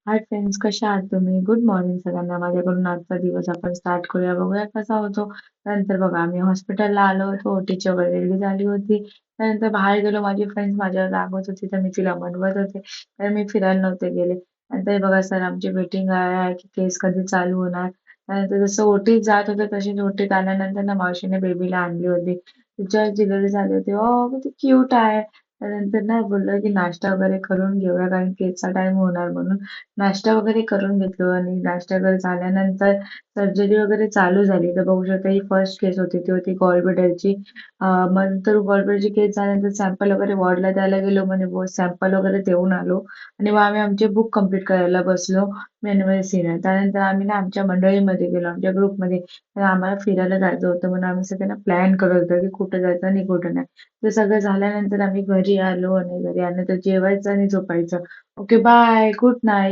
Hi friends, कशा आहात तुम्ही? गुड मॉर्निंग सगळ्यांना. माझ्याकडून आजचा दिवस आपण स्टार्ट करूया. बघूया कसा होतो. त्यानंतर बघा आम्ही हॉस्पिटलला आलो होतो. ओटीची वगैरे रेडी झाली होती. त्यानंतर बाहेर गेलो. माझी फ्रेंड्स माझ्यावर रागवत होती, तर मी तिला मनवत होते. तर मी फिरायला नव्हते गेले. नंतर बघा सर आमची मीटिंग आहे की केस कधी चालू होणार. त्यानंतर जसं ओटीत जात होतं तशीच ओटीत आल्यानंतर ना मावशीने बेबीला आणली होती. तिच्यावर डिलिव्हरी झाली होती. किती क्यूट आहे. त्यानंतर ना बोललो की नाश्ता वगैरे करून घेऊया कारण केसचा टाइम होणार म्हणून. नाश्ता वगैरे करून घेतलो आणि नाश्ता वगैरे झाल्यानंतर सर्जरी वगैरे चालू झाली. तर बघू शकता ही फर्स्ट केस होती, ती होती गॉलब्लॅडरची. मग नंतर गॉलब्लॅडरची केस झाल्यानंतर सॅम्पल वगैरे वॉर्डला द्यायला गेलो, म्हणजे सॅम्पल वगैरे देऊन आलो आणि मग आम्ही आमचे बुक कंप्लीट करायला बसलो मेनवेसीने. त्यानंतर आम्ही ना आमच्या मंडळीमध्ये गेलो, आमच्या ग्रुपमध्ये. तर आम्हाला फिरायला जायचं होतं म्हणून आम्ही सगळ्यांना प्लॅन करत होतो की कुठं जायचं आणि कुठं नाही. ते सगळं झाल्यानंतर आम्ही घरी आलो आणि घरी आल्यानंतर जेवायचं आणि झोपायचं. Okay bye, good night.